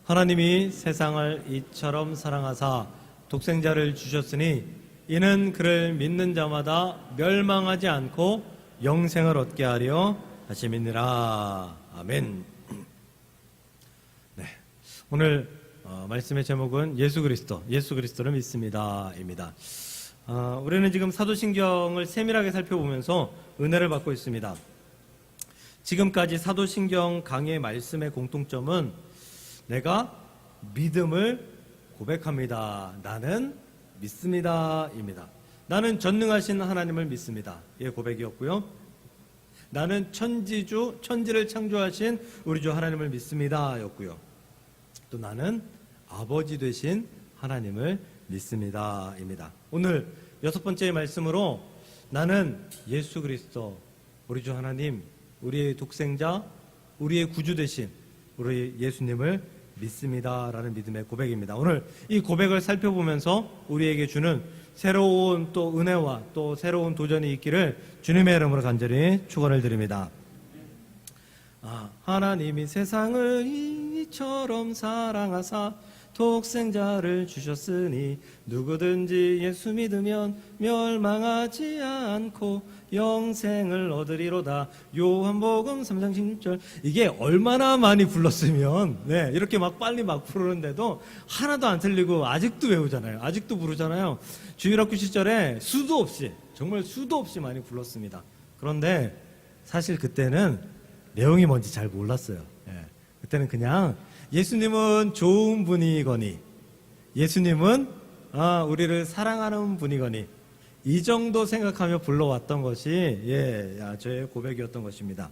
하나님이 세상을 이처럼 사랑하사 독생자를 주셨으니 이는 그를 믿는 자마다 멸망하지 않고 영생을 얻게 하려 하심이니라. 아멘. 네, 오늘 말씀의 제목은 예수 그리스도를 믿습니다입니다. 우리는 지금 사도신경을 세밀하게 살펴보면서 은혜를 받고 있습니다. 지금까지 사도신경 강의 말씀의 공통점은 내가 믿음을 고백합니다. 나는 믿습니다. 입니다. 나는 전능하신 하나님을 믿습니다. 예, 고백이었고요. 나는 천지를 창조하신 우리 주 하나님을 믿습니다. 였고요. 또 나는 아버지 되신 하나님을 믿습니다. 입니다. 오늘 6번째 말씀으로 나는 예수 그리스도, 우리 주 하나님, 우리의 독생자, 우리의 구주 되신 우리 예수님을 믿습니다라는 믿음의 고백입니다. 오늘 이 고백을 살펴보면서 우리에게 주는 새로운 또 은혜와 또 새로운 도전이 있기를 주님의 이름으로 간절히 축원을 드립니다. 하나님이 세상을 이처럼 사랑하사 독생자를 주셨으니 누구든지 예수 믿으면 멸망하지 않고 영생을 얻으리로다. 요한복음 3장 16절. 이게 얼마나 많이 불렀으면 이렇게 빨리 부르는데도 하나도 안 틀리고 아직도 외우잖아요. 아직도 부르잖아요. 주일학교 시절에 정말 수도 없이 많이 불렀습니다. 그런데 사실 그때는 내용이 뭔지 잘 몰랐어요. 그때는 그냥 예수님은 좋은 분이거니, 예수님은 우리를 사랑하는 분이거니, 이 정도 생각하며 불러왔던 것이 저의 고백이었던 것입니다.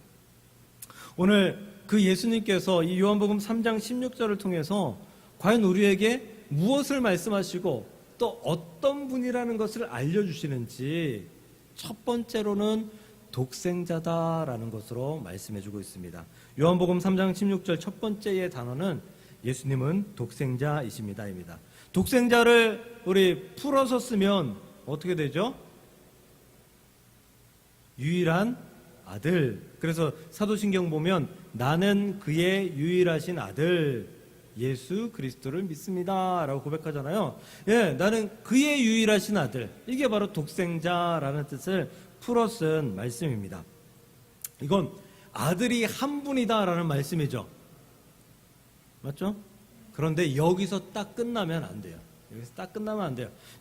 오늘 그 예수님께서 이 요한복음 3장 16절을 통해서 과연 우리에게 무엇을 말씀하시고 또 어떤 분이라는 것을 알려주시는지 첫 번째로는 독생자다라는 것으로 말씀해주고 있습니다. 요한복음 3장 16절 첫 번째의 단어는 예수님은 독생자이십니다입니다. 독생자를 우리 풀어서 쓰면 어떻게 되죠? 유일한 아들. 그래서 사도신경 보면 나는 그의 유일하신 아들 예수 그리스도를 믿습니다 라고 고백하잖아요. 나는 그의 유일하신 아들. 이게 바로 독생자라는 뜻을 풀어 쓴 말씀입니다. 이건 아들이 한 분이다라는 말씀이죠. 맞죠? 그런데 여기서 딱 끝나면 안 돼요.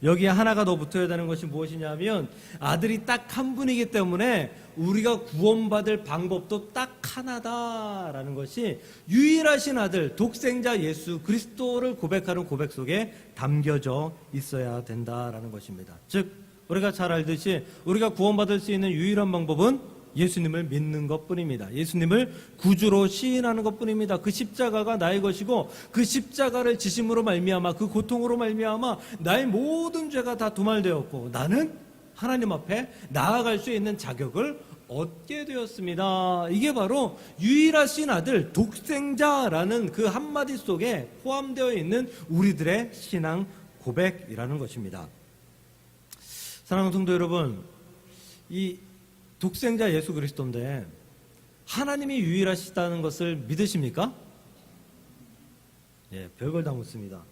여기에 하나가 더 붙어야 되는 것이 무엇이냐면 아들이 딱 한 분이기 때문에 우리가 구원받을 방법도 딱 하나다라는 것이 유일하신 아들 독생자 예수 그리스도를 고백하는 고백 속에 담겨져 있어야 된다라는 것입니다. 즉 우리가 잘 알듯이 우리가 구원받을 수 있는 유일한 방법은 예수님을 믿는 것뿐입니다. 예수님을 구주로 시인하는 것뿐입니다. 그 십자가가 나의 것이고 그 십자가를 지심으로 말미암아 그 고통으로 말미암아 나의 모든 죄가 다 도말되었고 나는 하나님 앞에 나아갈 수 있는 자격을 얻게 되었습니다. 이게 바로 유일하신 아들 독생자라는 그 한마디 속에 포함되어 있는 우리들의 신앙 고백이라는 것입니다. 사랑하는 성도 여러분, 이 독생자 예수 그리스도인데 하나님이 유일하시다는 것을 믿으십니까? 별걸 다 묻습니다.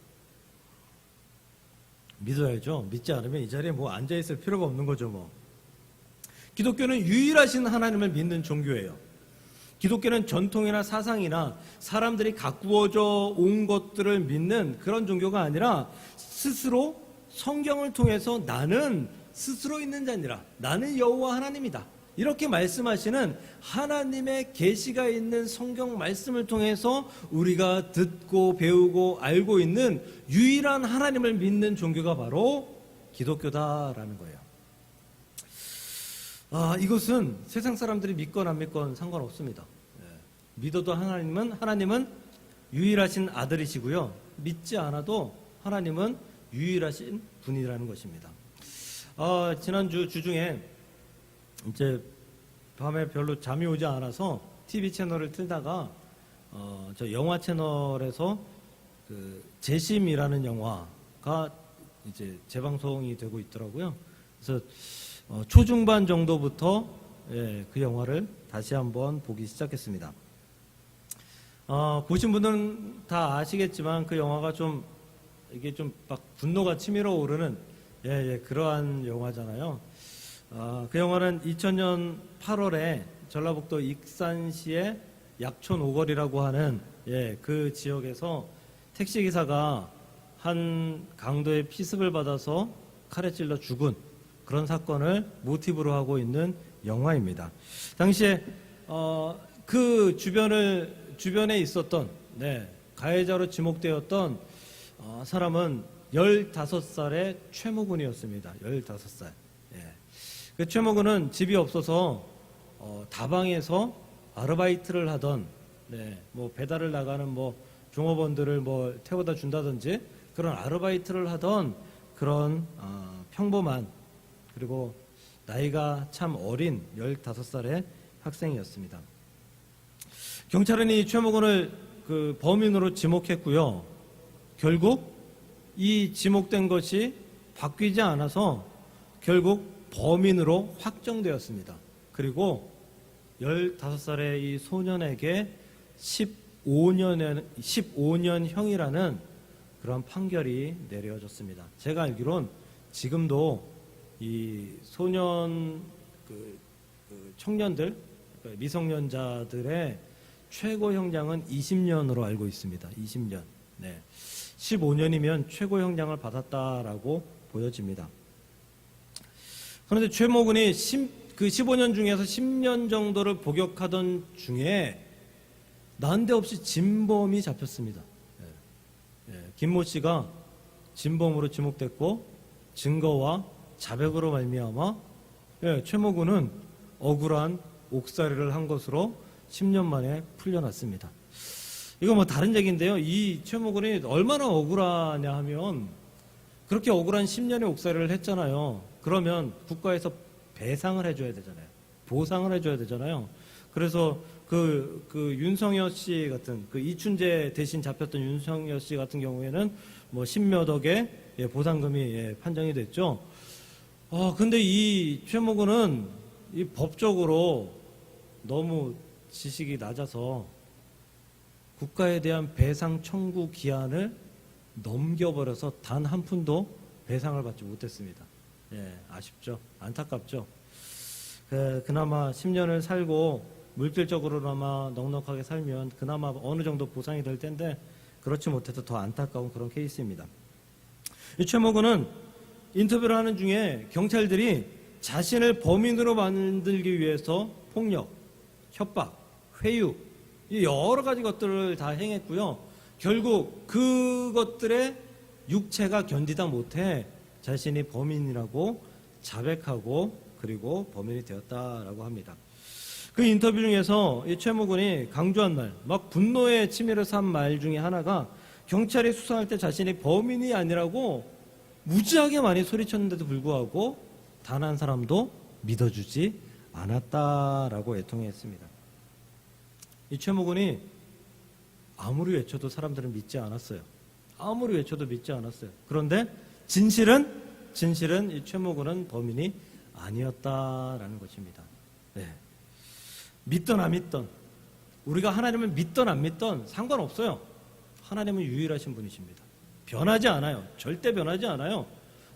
믿어야죠. 믿지 않으면 이 자리에 앉아있을 필요가 없는 거죠. 기독교는 유일하신 하나님을 믿는 종교예요. 기독교는 전통이나 사상이나 사람들이 가꾸어져 온 것들을 믿는 그런 종교가 아니라 스스로 성경을 통해서 나는 스스로 있는 자니라. 나는 여호와 하나님이다. 이렇게 말씀하시는 하나님의 계시가 있는 성경 말씀을 통해서 우리가 듣고 배우고 알고 있는 유일한 하나님을 믿는 종교가 바로 기독교다라는 거예요. 이것은 세상 사람들이 믿건 안 믿건 상관없습니다. 믿어도 하나님은 유일하신 아들이시고요. 믿지 않아도 하나님은 유일하신 분이라는 것입니다. 지난주 주중에 이제 밤에 별로 잠이 오지 않아서 TV 채널을 틀다가 저 영화 채널에서 그 재심이라는 영화가 이제 재방송이 되고 있더라고요. 그래서 초중반 정도부터 그 영화를 다시 한번 보기 시작했습니다. 보신 분들은 다 아시겠지만 그 영화가 좀 이게 좀 막 분노가 치밀어 오르는 그러한 영화잖아요. 그 영화는 2000년 8월에 전라북도 익산시의 약촌 오거리라고 하는 그 지역에서 택시 기사가 한 강도의 피습을 받아서 칼에 찔러 죽은 그런 사건을 모티브로 하고 있는 영화입니다. 당시에 그 주변에 있었던 가해자로 지목되었던 사람은 15살의 최모군이었습니다. 15살. 그 최모군은 집이 없어서 다방에서 아르바이트를 하던 뭐 배달을 나가는 뭐 종업원들을 뭐 태워다 준다든지 그런 아르바이트를 하던 그런 평범한 그리고 나이가 참 어린 15살의 학생이었습니다. 경찰은 이 최모군을 그 범인으로 지목했고요. 결국 이 지목된 것이 바뀌지 않아서 결국 범인으로 확정되었습니다. 그리고 15살의 이 소년에게 15년형이라는 그런 판결이 내려졌습니다. 제가 알기론 지금도 이 소년 청년들, 미성년자들의 최고 형량은 20년으로 알고 있습니다. 20년. 15년이면 최고 형량을 받았다라고 보여집니다. 그런데 최모군이 그 15년 중에서 10년 정도를 복역하던 중에 난데없이 진범이 잡혔습니다. 김모 씨가 진범으로 지목됐고 증거와 자백으로 말미암아 최모군은 억울한 옥살이를 한 것으로 10년 만에 풀려났습니다. 이거 뭐 다른 얘기인데요. 이 최모군이 얼마나 억울하냐 하면 그렇게 억울한 10년의 옥살이를 했잖아요. 그러면 국가에서 배상을 해줘야 되잖아요. 보상을 해줘야 되잖아요. 그래서 그 윤성여 씨 같은 그 이춘재 대신 잡혔던 윤성여 씨 같은 경우에는 뭐 10몇 억의 보상금이 판정이 됐죠. 근데 이 최모군은 이 법적으로 너무 지식이 낮아서 국가에 대한 배상 청구 기한을 넘겨버려서 단 한 푼도 배상을 받지 못했습니다. 아쉽죠. 안타깝죠. 그나마 10년을 살고 물질적으로나마 넉넉하게 살면 그나마 어느 정도 보상이 될 텐데 그렇지 못해서 더 안타까운 그런 케이스입니다. 이 최모군은 인터뷰를 하는 중에 경찰들이 자신을 범인으로 만들기 위해서 폭력, 협박, 회유 여러 가지 것들을 다 행했고요. 결국 그것들의 육체가 견디다 못해 자신이 범인이라고 자백하고 그리고 범인이 되었다라고 합니다. 그 인터뷰 중에서 이 최모군이 강조한 말, 막 분노에 치밀어서 한 말 중에 하나가 경찰이 수사할 때 자신이 범인이 아니라고 무지하게 많이 소리쳤는데도 불구하고 단 한 사람도 믿어주지 않았다라고 애통했습니다. 이 최모군이 아무리 외쳐도 사람들은 믿지 않았어요. 아무리 외쳐도 믿지 않았어요. 그런데 진실은 이 최모군은 범인이 아니었다라는 것입니다. 믿던 안 믿던 우리가 하나님을 믿던 안 믿던 상관없어요. 하나님은 유일하신 분이십니다. 변하지 않아요. 절대 변하지 않아요.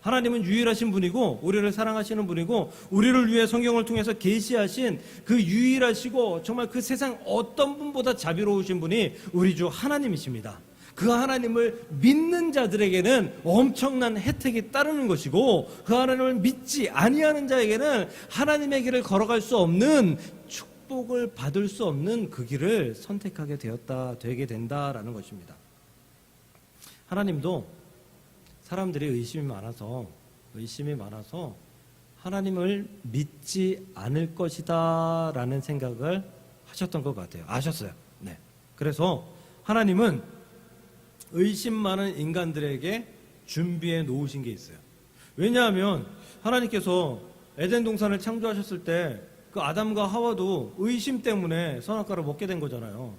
하나님은 유일하신 분이고 우리를 사랑하시는 분이고 우리를 위해 성경을 통해서 계시하신 그 유일하시고 정말 그 세상 어떤 분보다 자비로우신 분이 우리 주 하나님이십니다. 그 하나님을 믿는 자들에게는 엄청난 혜택이 따르는 것이고 그 하나님을 믿지 아니하는 자에게는 하나님의 길을 걸어갈 수 없는 축복을 받을 수 없는 그 길을 선택하게 되게 된다라는 것입니다. 하나님도 사람들이 의심이 많아서 하나님을 믿지 않을 것이다 라는 생각을 하셨던 것 같아요. 아셨어요. 그래서 하나님은 의심 많은 인간들에게 준비해 놓으신 게 있어요. 왜냐하면 하나님께서 에덴 동산을 창조하셨을 때 그 아담과 하와도 의심 때문에 선악과를 먹게 된 거잖아요.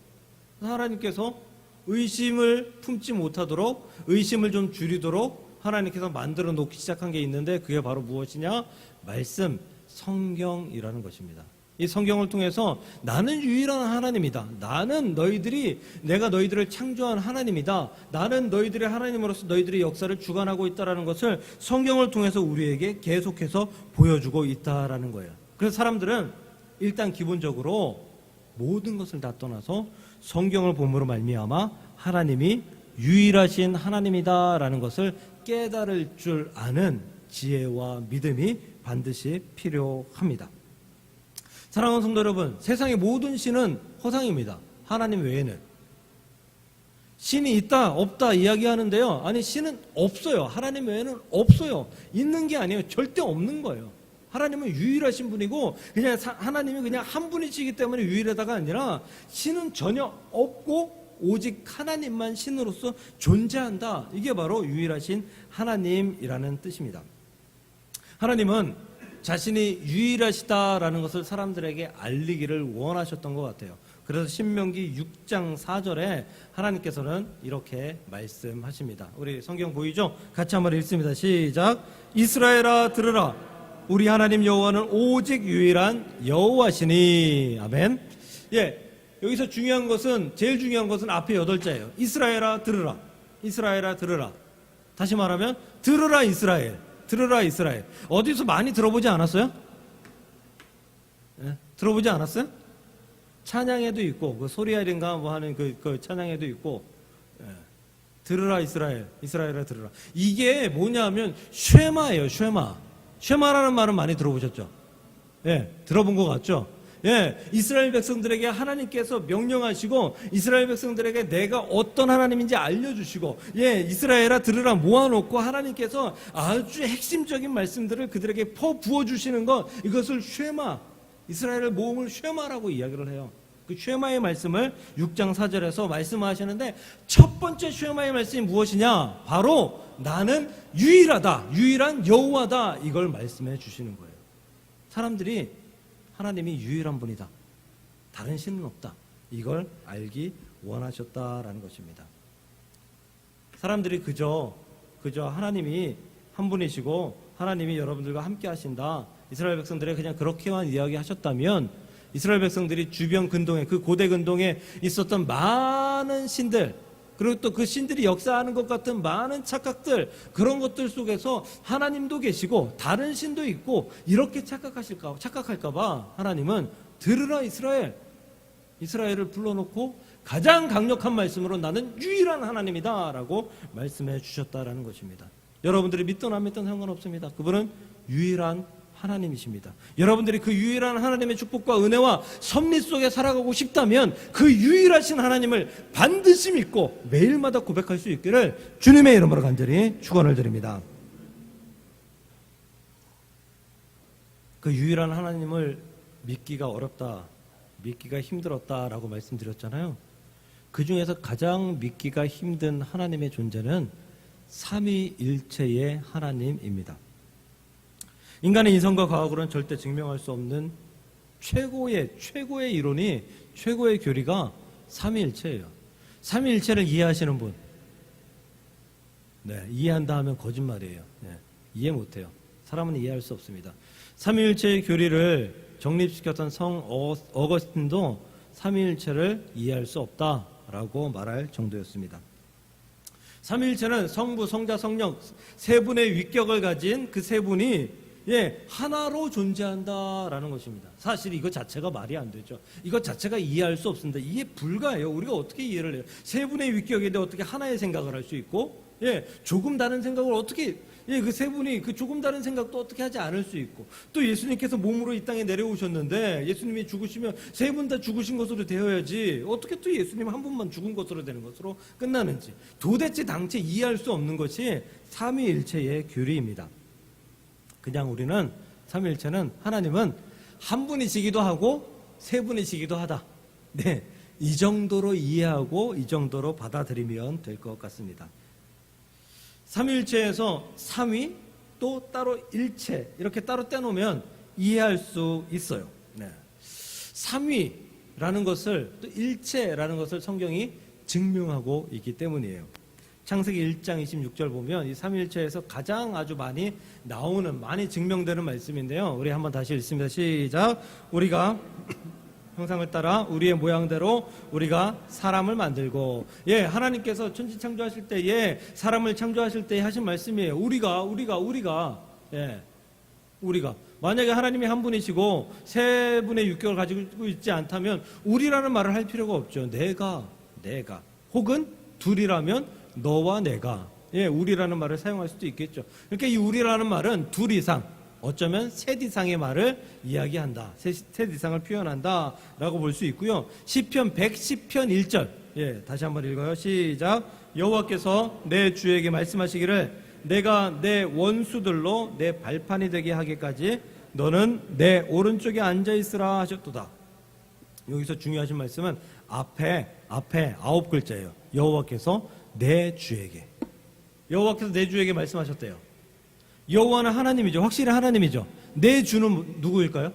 하나님께서 의심을 품지 못하도록 의심을 좀 줄이도록 하나님께서 만들어 놓기 시작한 게 있는데 그게 바로 무엇이냐? 말씀, 성경이라는 것입니다. 이 성경을 통해서 나는 유일한 하나님이다. 내가 너희들을 창조한 하나님이다. 나는 너희들의 하나님으로서 너희들의 역사를 주관하고 있다라는 것을 성경을 통해서 우리에게 계속해서 보여주고 있다라는 거예요. 그래서 사람들은 일단 기본적으로 모든 것을 다 떠나서 성경을 봄으로 말미암아 하나님이 유일하신 하나님이다라는 것을 깨달을 줄 아는 지혜와 믿음이 반드시 필요합니다. 사랑하는 성도 여러분, 세상의 모든 신은 허상입니다. 하나님 외에는. 신이 있다 없다 이야기하는데요, 아니 신은 없어요. 하나님 외에는 없어요. 있는 게 아니에요. 절대 없는 거예요. 하나님은 유일하신 분이고 그냥 하나님이 그냥 한 분이시기 때문에 유일하다가 아니라 신은 전혀 없고 오직 하나님만 신으로서 존재한다. 이게 바로 유일하신 하나님이라는 뜻입니다. 하나님은 자신이 유일하시다라는 것을 사람들에게 알리기를 원하셨던 것 같아요. 그래서 신명기 6장 4절에 하나님께서는 이렇게 말씀하십니다. 우리 성경 보이죠? 같이 한번 읽습니다. 시작. 이스라엘아 들으라. 우리 하나님 여호와는 오직 유일한 여호와시니. 아멘. 예, 여기서 제일 중요한 것은 앞에 8자예요. 이스라엘아 들으라. 이스라엘아 들으라. 다시 말하면 들으라 이스라엘. 들으라 이스라엘. 어디서 많이 들어보지 않았어요? 예? 들어보지 않았어요? 찬양에도 있고 그 소리알인가 뭐 하는 그 찬양에도 있고, 예. 들으라 이스라엘. 이스라엘아 들으라. 이게 뭐냐면 쉐마예요. 쉐마라는 말은 많이 들어보셨죠? 예, 들어본 것 같죠? 예, 이스라엘 백성들에게 하나님께서 명령하시고 이스라엘 백성들에게 내가 어떤 하나님인지 알려주시고, 예, 이스라엘아 들으라 모아놓고 하나님께서 아주 핵심적인 말씀들을 그들에게 부어주시는 것, 이것을 쉐마, 이스라엘을 모음을 쉐마라고 이야기를 해요. 그 쉐마의 말씀을 6장 4절에서 말씀하시는데, 첫 번째 쉐마의 말씀이 무엇이냐? 바로 나는 유일하다, 유일한 여호와다, 이걸 말씀해 주시는 거예요. 사람들이 하나님이 유일한 분이다, 다른 신은 없다, 이걸 알기 원하셨다라는 것입니다. 사람들이 그저 하나님이 한 분이시고 하나님이 여러분들과 함께 하신다, 이스라엘 백성들이 그냥 그렇게만 이야기하셨다면, 이스라엘 백성들이 주변 근동에, 그 고대 근동에 있었던 많은 신들, 그리고 또 그 신들이 역사하는 것 같은 많은 착각들, 그런 것들 속에서 하나님도 계시고 다른 신도 있고 이렇게 착각할까봐 하나님은 들으라 이스라엘을 불러놓고 가장 강력한 말씀으로 나는 유일한 하나님이다 라고 말씀해 주셨다라는 것입니다. 여러분들이 믿든 안 믿든 상관없습니다. 그분은 유일한 하나님이십니다. 여러분들이 그 유일한 하나님의 축복과 은혜와 섭리 속에 살아가고 싶다면 그 유일하신 하나님을 반드시 믿고 매일마다 고백할 수 있기를 주님의 이름으로 간절히 축원을 드립니다. 그 유일한 하나님을 믿기가 어렵다, 믿기가 힘들었다라고 말씀드렸잖아요. 그 중에서 가장 믿기가 힘든 하나님의 존재는 삼위일체의 하나님입니다. 인간의 인성과 과학으로는 절대 증명할 수 없는 최고의 이론이, 최고의 교리가 삼위일체예요. 삼위일체를 이해하시는 분, 네, 이해한다 하면 거짓말이에요. 네, 이해 못해요. 사람은 이해할 수 없습니다. 삼위일체의 교리를 정립시켰던 성 어거스틴도 삼위일체를 이해할 수 없다라고 말할 정도였습니다. 삼위일체는 성부, 성자, 성령 세 분의 위격을 가진 그 세 분이, 예, 하나로 존재한다라는 것입니다. 사실 이거 자체가 말이 안 되죠. 이거 자체가 이해할 수 없습니다. 이해 불가해요. 우리가 어떻게 이해를 해요? 세 분의 위격인데 어떻게 하나의 생각을 할 수 있고, 예, 조금 다른 생각을 어떻게, 예, 그 세 분이 그 조금 다른 생각도 어떻게 하지 않을 수 있고, 또 예수님께서 몸으로 이 땅에 내려오셨는데 예수님이 죽으시면 세 분 다 죽으신 것으로 되어야지 어떻게 또 예수님 한 분만 죽은 것으로 되는 것으로 끝나는지, 도대체 당체 이해할 수 없는 것이 삼위일체의 교리입니다. 그냥 우리는 삼위일체는, 하나님은 한 분이시기도 하고 세 분이시기도 하다, 네, 이 정도로 이해하고 이 정도로 받아들이면 될 것 같습니다. 삼위일체에서 삼위 또 따로 일체 이렇게 따로 떼놓으면 이해할 수 있어요. 네. 삼위라는 것을, 또 일체라는 것을 성경이 증명하고 있기 때문이에요. 창세기 1장 26절 보면 이 삼위일체에서 가장 아주 많이 나오는, 많이 증명되는 말씀인데요. 우리 한번 다시 읽습니다. 시작. 우리가 형상을 따라 우리의 모양대로 우리가 사람을 만들고, 하나님께서 천지 창조하실 때에, 사람을 창조하실 때에 하신 말씀이에요. 우리가 만약에 하나님이 한 분이시고 세 분의 육격을 가지고 있지 않다면 우리라는 말을 할 필요가 없죠. 내가 혹은 둘이라면 너와 내가, 우리라는 말을 사용할 수도 있겠죠. 그러니까 이 우리라는 말은 둘 이상, 어쩌면 셋 이상의 말을 이야기한다, 셋 이상을 표현한다 라고 볼 수 있고요. 시편 110편 1절, 다시 한번 읽어요. 시작. 여호와께서 내 주에게 말씀하시기를 내가 내 원수들로 내 발판이 되게 하기까지 너는 내 오른쪽에 앉아있으라 하셨도다. 여기서 중요하신 말씀은 앞에 9글자예요. 여호와께서 내 주에게, 여호와께서 내 주에게 말씀하셨대요. 여호와는 하나님이죠. 확실히 하나님이죠. 내 주는 누구일까요?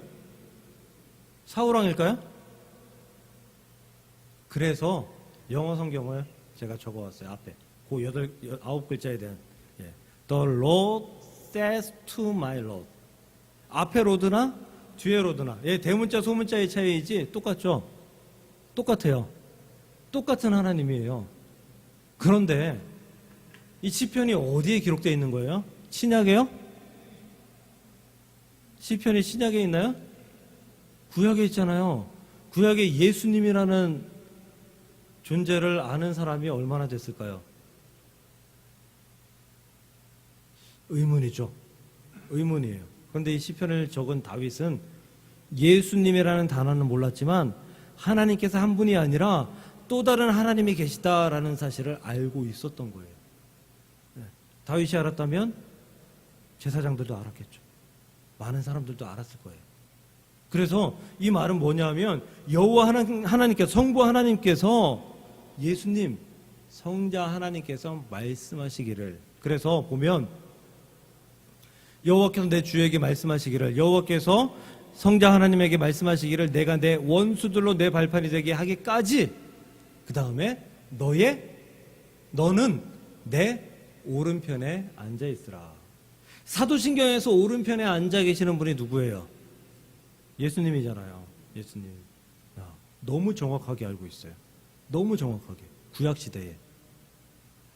사울왕일까요? 그래서 영어 성경을 제가 적어왔어요. 앞에 그 9글자에 대한, The Lord says to my Lord. 앞에 로드나 뒤에 로드나, 대문자 소문자의 차이이지 똑같죠? 똑같아요. 똑같은 하나님이에요. 그런데 이 시편이 어디에 기록되어 있는 거예요? 신약에요? 시편이 신약에 있나요? 구약에 있잖아요. 구약에 예수님이라는 존재를 아는 사람이 얼마나 됐을까요? 의문이죠. 의문이에요. 그런데 이 시편을 적은 다윗은 예수님이라는 단어는 몰랐지만 하나님께서 한 분이 아니라 또 다른 하나님이 계시다라는 사실을 알고 있었던 거예요. 다윗이 알았다면 제사장들도 알았겠죠. 많은 사람들도 알았을 거예요. 그래서 이 말은 뭐냐면 여호와 하나님께서, 성부 하나님께서, 예수님 성자 하나님께서 말씀하시기를, 그래서 보면 여호와께서 내 주에게 말씀하시기를, 여호와께서 성자 하나님에게 말씀하시기를 내가 내 원수들로 내 발판이 되게 하기까지, 그 다음에 너는 내 오른편에 앉아있으라. 사도신경에서 오른편에 앉아 계시는 분이 누구예요? 예수님이잖아요. 예수님. 너무 정확하게 알고 있어요. 너무 정확하게. 구약시대에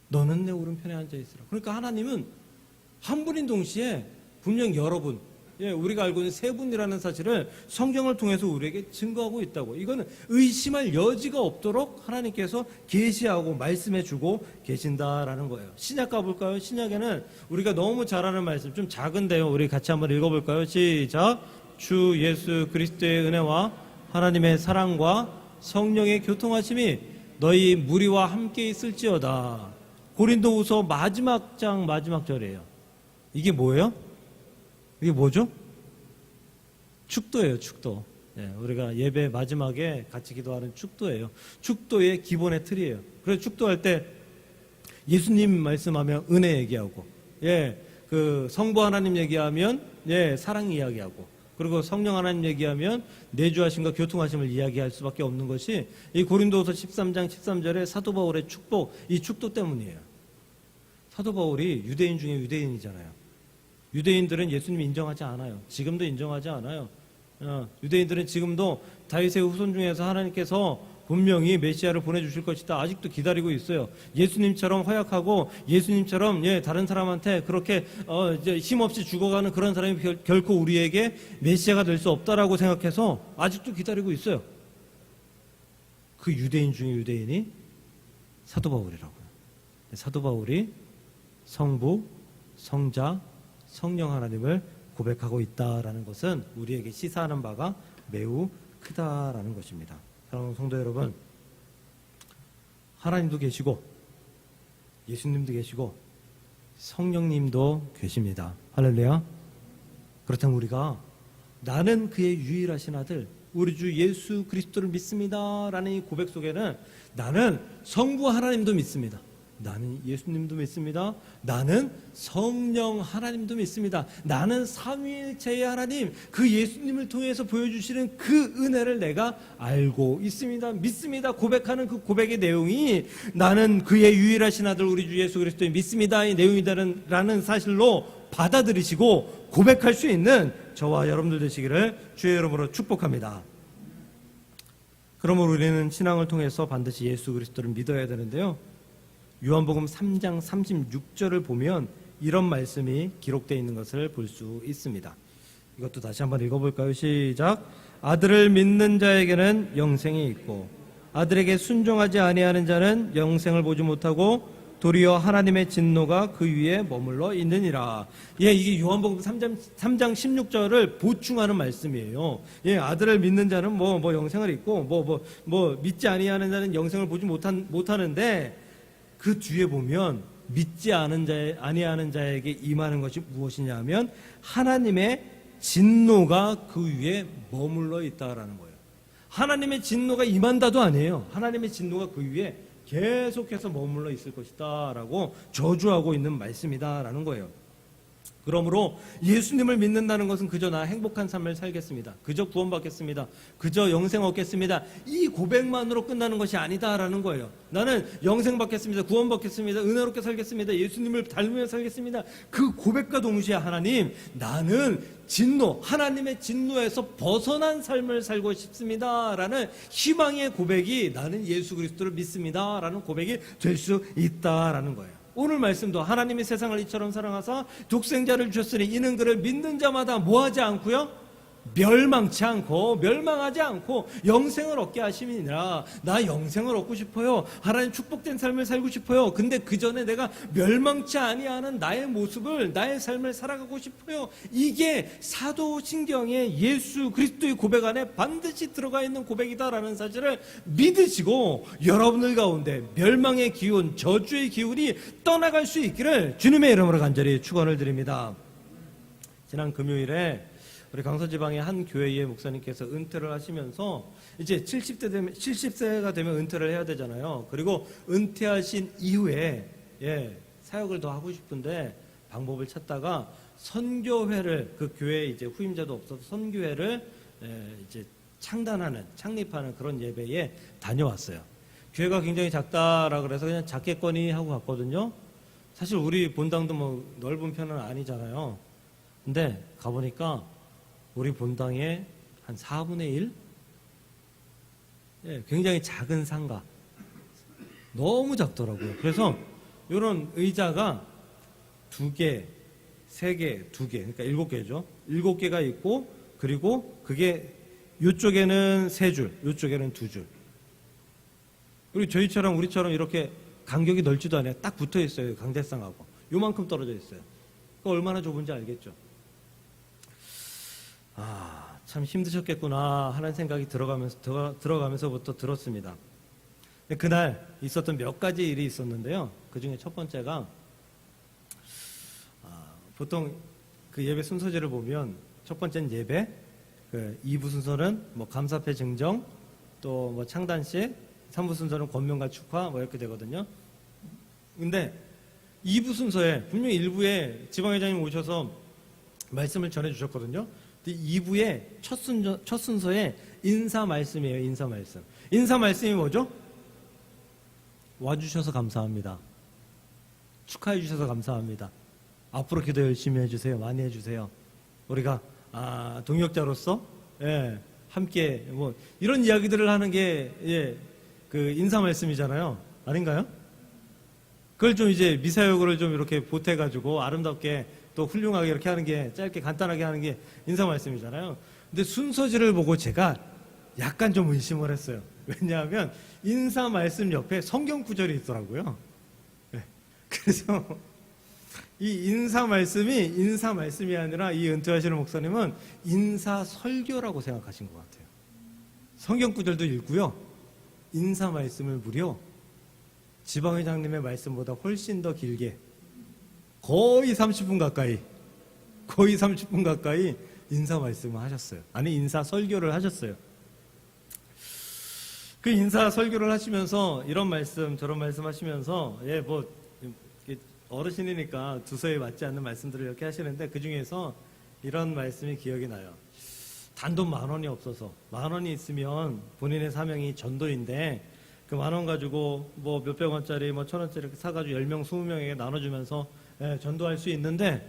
너는 내 오른편에 앉아있으라. 그러니까 하나님은 한 분인 동시에 분명 여러분, 우리가 알고 있는 세 분이라는 사실을 성경을 통해서 우리에게 증거하고 있다고. 이거는 의심할 여지가 없도록 하나님께서 계시하고 말씀해주고 계신다라는 거예요. 신약 가볼까요? 신약에는 우리가 너무 잘 아는 말씀, 좀 작은데요. 우리 같이 한번 읽어볼까요? 시작. 주 예수 그리스도의 은혜와 하나님의 사랑과 성령의 교통하심이 너희 무리와 함께 있을지어다. 고린도후서 마지막 장 마지막 절이에요. 이게 뭐예요? 이게 뭐죠? 축도예요, 축도. 우리가 예배 마지막에 같이 기도하는 축도예요. 축도의 기본의 틀이에요. 그래서 축도할 때 예수님 말씀하면 은혜 얘기하고, 그 성부 하나님 얘기하면 사랑 이야기하고, 그리고 성령 하나님 얘기하면 내주하심과 교통하심을 이야기할 수밖에 없는 것이 이 고린도후서 13장 13절의 사도 바울의 축복, 이 축도 때문이에요. 사도 바울이 유대인 중에 유대인이잖아요. 유대인들은 예수님 인정하지 않아요. 지금도 인정하지 않아요. 유대인들은 지금도 다윗의 후손 중에서 하나님께서 분명히 메시아를 보내주실 것이다 아직도 기다리고 있어요. 예수님처럼 허약하고 예수님처럼 다른 사람한테 그렇게 이제 힘없이 죽어가는 그런 사람이 결코 우리에게 메시아가 될 수 없다라고 생각해서 아직도 기다리고 있어요. 그 유대인 중에 유대인이 사도 바울이라고요. 사도 바울이 성부, 성자, 성령 하나님을 고백하고 있다라는 것은 우리에게 시사하는 바가 매우 크다라는 것입니다. 사랑하는 성도 여러분, 하나님도 계시고 예수님도 계시고 성령님도 계십니다. 할렐루야. 그렇다면 우리가 나는 그의 유일하신 아들 우리 주 예수 그리스도를 믿습니다 라는 이 고백 속에는 나는 성부 하나님도 믿습니다, 나는 예수님도 믿습니다. 나는 성령 하나님도 믿습니다. 나는 삼위일체의 하나님, 그 예수님을 통해서 보여주시는 그 은혜를 내가 알고 있습니다. 믿습니다. 고백하는 그 고백의 내용이 나는 그의 유일하신 아들 우리 주 예수 그리스도를 믿습니다의 내용이라는 사실로 받아들이시고 고백할 수 있는 저와 여러분들 되시기를 주의 이름으로 축복합니다. 그러므로 우리는 신앙을 통해서 반드시 예수 그리스도를 믿어야 되는데요. 요한복음 3장 36절을 보면 이런 말씀이 기록되어 있는 것을 볼 수 있습니다. 이것도 다시 한번 읽어볼까요? 시작. 아들을 믿는 자에게는 영생이 있고 아들에게 순종하지 아니하는 자는 영생을 보지 못하고 도리어 하나님의 진노가 그 위에 머물러 있느니라. 예, 이게 요한복음 3장 16절을 보충하는 말씀이에요. 예, 아들을 믿는 자는 뭐 영생을 있고 믿지 아니하는 자는 영생을 보지 못하는데 그 뒤에 보면 믿지 아니하는 자에게 임하는 것이 무엇이냐면 하나님의 진노가 그 위에 머물러 있다라는 거예요. 하나님의 진노가 임한다도 아니에요. 하나님의 진노가 그 위에 계속해서 머물러 있을 것이다 라고 저주하고 있는 말씀이다 라는 거예요. 그러므로 예수님을 믿는다는 것은 그저 나 행복한 삶을 살겠습니다, 그저 구원받겠습니다, 그저 영생 얻겠습니다, 이 고백만으로 끝나는 것이 아니다라는 거예요. 나는 영생 받겠습니다, 구원 받겠습니다, 은혜롭게 살겠습니다, 예수님을 닮으며 살겠습니다. 그 고백과 동시에 하나님, 나는 하나님의 진노에서 벗어난 삶을 살고 싶습니다 라는 희망의 고백이, 나는 예수 그리스도를 믿습니다 라는 고백이 될 수 있다라는 거예요. 오늘 말씀도 하나님이 세상을 이처럼 사랑하사 독생자를 주셨으니 이는 그를 믿는 자마다 뭐하지 않고요? 멸망하지 않고 영생을 얻게 하심이니라. 나 영생을 얻고 싶어요. 하나님 축복된 삶을 살고 싶어요. 근데 그 전에 내가 멸망치 아니하는 나의 모습을, 나의 삶을 살아가고 싶어요. 이게 사도신경의 예수 그리스도의 고백 안에 반드시 들어가 있는 고백이다라는 사실을 믿으시고 여러분들 가운데 멸망의 기운, 저주의 기운이 떠나갈 수 있기를 주님의 이름으로 간절히 축원을 드립니다. 지난 금요일에 우리 강서지방의 한 교회의 목사님께서 은퇴를 하시면서 이제 70세가 되면 은퇴를 해야 되잖아요. 그리고 은퇴하신 이후에 사역을 더 하고 싶은데 방법을 찾다가 선교회를, 그 교회에 이제 후임자도 없어서 선교회를 이제 창립하는 그런 예배에 다녀왔어요. 교회가 굉장히 작다라 그래서 그냥 작겠거니 하고 갔거든요. 사실 우리 본당도 뭐 넓은 편은 아니잖아요. 근데 가보니까 우리 본당의 한 4분의 1? 굉장히 작은 상가. 너무 작더라고요. 그래서 이런 의자가 2개, 3개, 2개, 그러니까 7개죠. 7개가 있고, 그리고 그게 이쪽에는 3줄, 이쪽에는 2줄. 그리고 우리처럼 이렇게 간격이 넓지도 않아요. 딱 붙어 있어요. 강대상하고. 요만큼 떨어져 있어요. 그러니까 얼마나 좁은지 알겠죠. 참 힘드셨겠구나 하는 생각이 들어가면서부터 들었습니다. 그날 있었던 몇 가지 일이 있었는데요. 그 중에 첫 번째가, 보통 그 예배 순서지를 보면 첫 번째는 예배, 그 2부 순서는 뭐 감사패 증정, 또 뭐 창단식, 3부 순서는 권면과 축하 뭐 이렇게 되거든요. 근데 2부 순서에 분명히 1부에 지방회장님 오셔서 말씀을 전해주셨거든요. 2부의 첫 순서에 인사 말씀이에요. 인사 말씀. 인사 말씀이 뭐죠? 와주셔서 감사합니다. 축하해 주셔서 감사합니다. 앞으로 기도 열심히 해주세요. 많이 해주세요. 우리가 동역자로서 함께 뭐 이런 이야기들을 하는 게 그 인사 말씀이잖아요. 아닌가요? 그걸 좀 이제 미사여구를 좀 이렇게 보태가지고 아름답게 또 훌륭하게 이렇게 하는 게, 짧게 간단하게 하는 게 인사 말씀이잖아요. 근데 순서지를 보고 제가 약간 좀 의심을 했어요. 왜냐하면 인사 말씀 옆에 성경 구절이 있더라고요. 그래서 이 인사 말씀이 아니라 이 은퇴하시는 목사님은 인사 설교라고 생각하신 것 같아요. 성경 구절도 읽고요. 인사 말씀을 무려 지방회장님의 말씀보다 훨씬 더 길게 거의 30분 가까이 인사 말씀을 하셨어요. 아니, 인사 설교를 하셨어요. 그 인사 설교를 하시면서 이런 말씀 저런 말씀 하시면서 어르신이니까 두서에 맞지 않는 말씀들을 이렇게 하시는데 그 중에서 이런 말씀이 기억이 나요. 단돈 10,000원이 없어서 10,000원이 있으면 본인의 사명이 전도인데 그 10,000원 가지고 뭐 몇백 원짜리 뭐 1,000원짜리 이렇게 사가지고 10명 20명에게 나눠주면서 전도할 수 있는데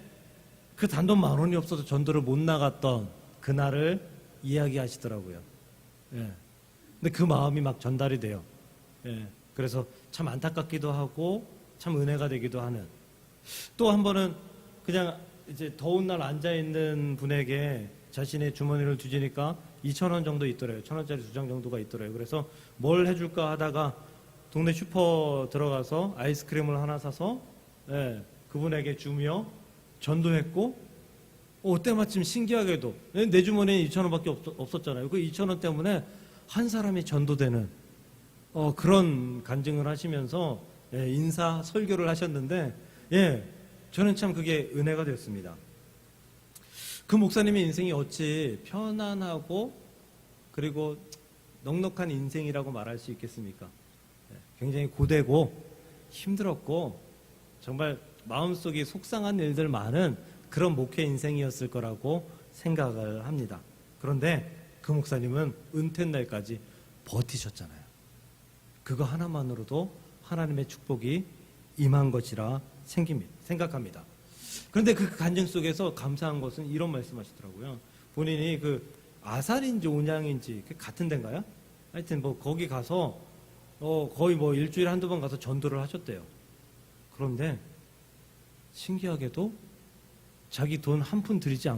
그 단돈 10,000원이 없어서 전도를 못 나갔던 그날을 이야기하시더라고요. 근데 그 마음이 막 전달이 돼요. 그래서 참 안타깝기도 하고 참 은혜가 되기도 하는. 또 한 번은 그냥 이제 더운 날 앉아 있는 분에게 자신의 주머니를 뒤지니까 2,000원 정도 있더래요. 1,000원짜리 2장 정도가 있더래요. 그래서 뭘 해줄까 하다가 동네 슈퍼 들어가서 아이스크림을 하나 사서 그분에게 주며 전도했고, 때마침 신기하게도 내 주머니에 2,000원밖에 없었잖아요. 그 2,000원 때문에 한 사람이 전도되는 그런 간증을 하시면서 인사 설교를 하셨는데 저는 참 그게 은혜가 되었습니다. 그 목사님의 인생이 어찌 편안하고 그리고 넉넉한 인생이라고 말할 수 있겠습니까? 굉장히 고되고 힘들었고 정말 마음속이 속상한 일들 많은 그런 목회 인생이었을 거라고 생각을 합니다. 그런데 그 목사님은 은퇴 날까지 버티셨잖아요. 그거 하나만으로도 하나님의 축복이 임한 것이라 생각합니다. 그런데 그 간증 속에서 감사한 것은 이런 말씀하시더라고요. 본인이 그 아산인지 온양인지 같은 데인가요? 하여튼 뭐 거기 가서 거의 뭐 일주일에 한두 번 가서 전도를 하셨대요. 그런데 신기하게도 자기 돈 한 푼 들이지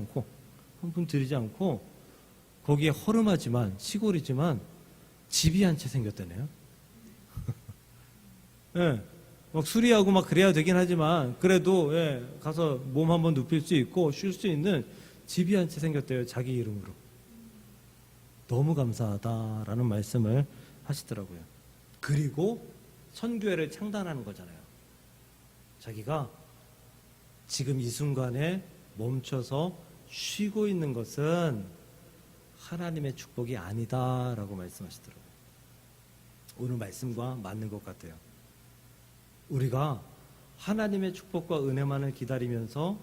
않고 거기에 허름하지만 시골이지만 집이 한 채 생겼다네요. 막 수리하고 막 그래야 되긴 하지만 그래도 가서 몸 한번 눕힐 수 있고 쉴 수 있는 집이 한 채 생겼대요. 자기 이름으로. 너무 감사하다라는 말씀을 하시더라고요. 그리고 선교회를 창단하는 거잖아요. 자기가 지금 이 순간에 멈춰서 쉬고 있는 것은 하나님의 축복이 아니다라고 말씀하시더라고요. 오늘 말씀과 맞는 것 같아요. 우리가 하나님의 축복과 은혜만을 기다리면서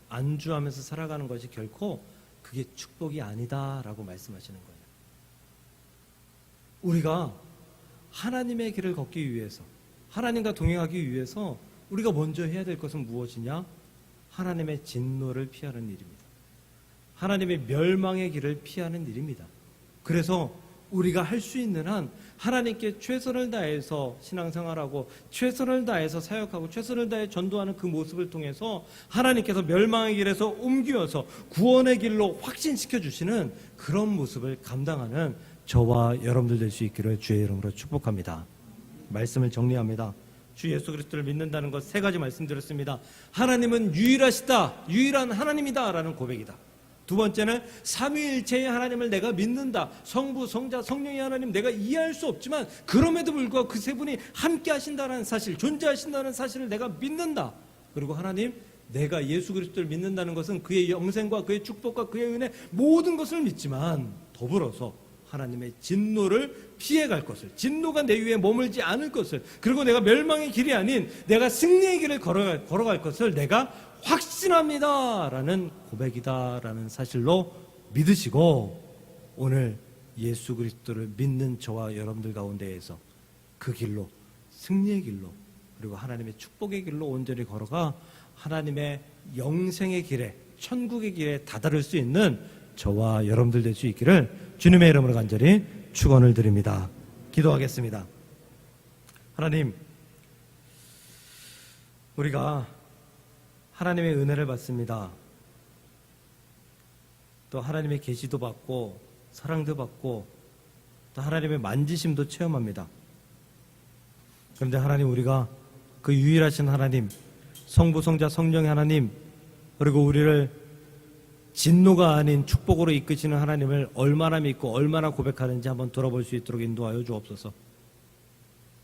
안주하면서 살아가는 것이 결코 그게 축복이 아니다라고 말씀하시는 거예요. 우리가 하나님의 길을 걷기 위해서 하나님과 동행하기 위해서 우리가 먼저 해야 될 것은 무엇이냐? 하나님의 진노를 피하는 일입니다. 하나님의 멸망의 길을 피하는 일입니다. 그래서 우리가 할 수 있는 한 하나님께 최선을 다해서 신앙생활하고 최선을 다해서 사역하고 최선을 다해 전도하는 그 모습을 통해서 하나님께서 멸망의 길에서 옮겨서 구원의 길로 확신시켜 주시는 그런 모습을 감당하는 저와 여러분들 될 수 있기를 주의 이름으로 축복합니다. 말씀을 정리합니다. 주 예수 그리스도를 믿는다는 것 3가지 말씀드렸습니다. 하나님은 유일하시다, 유일한 하나님이다 라는 고백이다. 두 번째는 삼위일체의 하나님을 내가 믿는다. 성부, 성자, 성령의 하나님 내가 이해할 수 없지만 그럼에도 불구하고 그 세 분이 함께 하신다는 사실, 존재하신다는 사실을 내가 믿는다. 그리고 하나님, 내가 예수 그리스도를 믿는다는 것은 그의 영생과 그의 축복과 그의 은혜 모든 것을 믿지만 더불어서 하나님의 진노를 피해갈 것을, 진노가 내 위에 머물지 않을 것을, 그리고 내가 멸망의 길이 아닌 내가 승리의 길을 걸어갈 것을 내가 확신합니다 라는 고백이다 라는 사실로 믿으시고 오늘 예수 그리스도를 믿는 저와 여러분들 가운데에서 그 길로, 승리의 길로, 그리고 하나님의 축복의 길로 온전히 걸어가 하나님의 영생의 길에, 천국의 길에 다다를 수 있는 저와 여러분들 될 수 있기를 주님의 이름으로 간절히 축원을 드립니다. 기도하겠습니다. 하나님, 우리가 하나님의 은혜를 받습니다. 또 하나님의 계시도 받고 사랑도 받고 또 하나님의 만지심도 체험합니다. 그런데 하나님, 우리가 그 유일하신 하나님, 성부, 성자, 성령의 하나님, 그리고 우리를 진노가 아닌 축복으로 이끄시는 하나님을 얼마나 믿고 얼마나 고백하는지 한번 돌아볼 수 있도록 인도하여 주옵소서.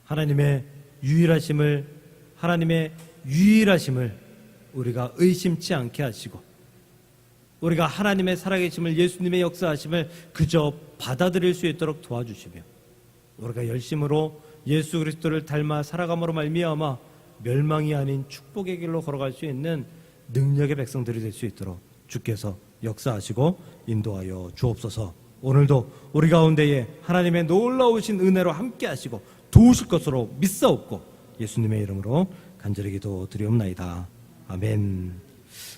하나님의 유일하심을 우리가 의심치 않게 하시고 우리가 하나님의 살아계심을, 예수님의 역사하심을 그저 받아들일 수 있도록 도와주시며 우리가 열심으로 예수 그리스도를 닮아 살아감으로 말미암아 멸망이 아닌 축복의 길로 걸어갈 수 있는 능력의 백성들이 될 수 있도록 주께서 역사하시고 인도하여 주옵소서. 오늘도 우리 가운데에 하나님의 놀라우신 은혜로 함께 하시고 도우실 것으로 믿사옵고 예수님의 이름으로 간절히 기도드리옵나이다. 아멘.